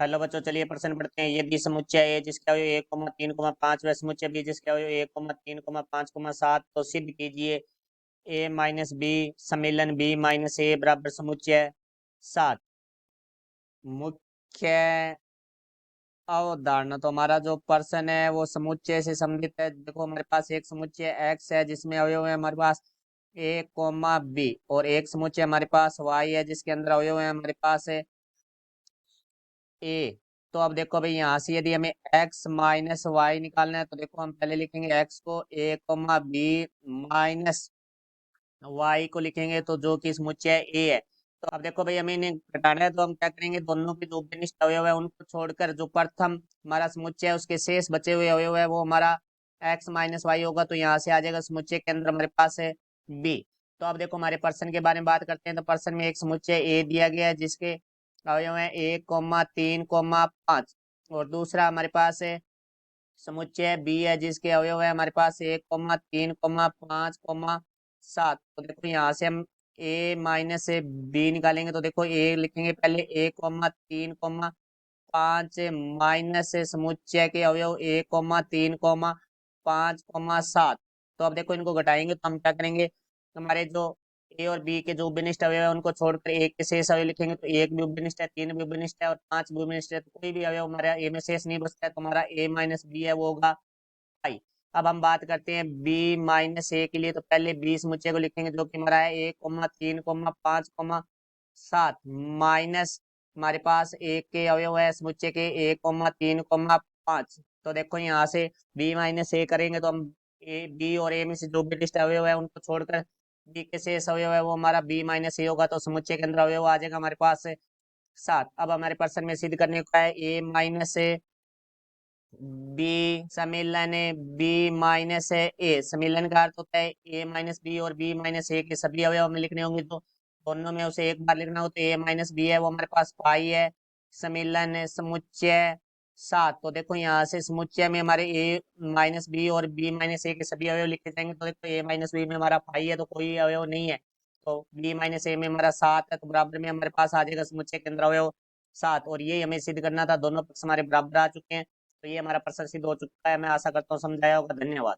Hello बच्चों, चलिए प्रश्न पढ़ते हैं। यदि समुच्चय ए जिसके अवयव 1,3,5 व समुच्चय बी जिसके अवयव 1,3,5,7 तो सिद्ध कीजिए ए माइनस बी सम्मेलन बी माइनस ए बराबर समुच्चय 7। मुख्य अवधारणा, तो हमारा जो प्रश्न है वो समुच्चय से संबंधित है। देखो, हमारे पास एक समुच्चय एक्स है जिसमें अवयव है हमारे पास ए कोमा बी, और एक समुच्चय हमारे पास वाई है जिसके अंदर अवयव है हमारे पास है ए। तो अब देखो भाई, यहाँ से यदि हमें x माइनस वाई निकालना है तो देखो हम पहले लिखेंगे x को a comma B minus Y को लिखेंगे, तो जो कि समुच्चय a है। तो अब देखो भाई, हमें इन्हें घटाना है तो हम क्या करेंगे, दोनों के जो विनिष्ट अवयव है उनको छोड़कर जो प्रथम हमारा समुच्चय है उसके शेष बचे हुए अवयव है वो हमारा x माइनस वाई होगा। तो यहाँ से आ जाएगा समुच्चय के अंदर हमारे पास है b। तो अब देखो, हमारे प्रश्न के बारे में बात करते हैं। तो प्रश्न में एक समुच्चय a दिया गया है जिसके अवयव है 1,3,5, और दूसरा हमारे पास है समुच्चय बी है जिसके अवयव है हमारे पास 1,3,5,7। तो देखो, यहाँ से हम ए माइनस से बी निकालेंगे तो देखो ए लिखेंगे पहले 1,3,5 माइनस से समुच्चय के अवयव 1,3,5,7। तो अब देखो, इनको घटाएंगे तो हम क्या करेंगे, हमारे जो ए और बी के जो उपनिष्ठ अवयव है उनको छोड़कर एक के शेष अवयव लिखेंगे। तो एक भी उपनिष्ठ है, तीन भी उपनिष्ठ है और पांच भी उपनिष्ठ है, तो कोई भी अवयव हमारा ए में शेष नहीं बचता है। तो हमारा ए माइनस बी है वो होगा आई। अब हम बात करते हैं बी माइनस ए के लिए। तो पहले बी समुच्चय को लिखेंगे जो कि हमारा है 1,3,5,7 माइनस हमारे पास एक के अवयव है समुच्चय के 1,3,5। तो देखो, यहाँ से बी माइनस ए करेंगे तो हम ए बी और ए में से जो भी लिस्ट अवयव है उनको छोड़कर बी के शेष अवयव है वो हमारा बी माइनस ए होगा। तो समुच्चय के अंदर अवयव आ जाएगा हमारे पास 7। अब हमारे प्रश्न में सिद्ध करने का है ए माइनस ए बी सम्मेलन है बी माइनस है ए। सम्मेलन का अर्थ होता है ए माइनस बी, और बी माइनस ए के सभी अवयव हमें लिखने होंगे तो दोनों में उसे एक बार लिखना हो। तो ए माइनस बी है वो हमारे पास पाई है। सम्मेलन है समुच्चय 7। तो देखो, यहाँ से समुच्चय में हमारे ए माइनस बी और बी माइनस ए के सभी अवयव लिखे जाएंगे। तो देखो, ए माइनस बी में हमारा पाई है तो कोई अवयव नहीं है, तो बी माइनस ए में हमारा 7 है, तो बराबर में हमारे पास आ जाएगा समुच्चय के अंदर अवयव 7। और ये हमें सिद्ध करना था, दोनों पक्ष हमारे बराबर आ चुके हैं। तो ये हमारा प्रश्न सिद्ध हो चुका है। मैं आशा करता हूँ समझाया होगा। धन्यवाद।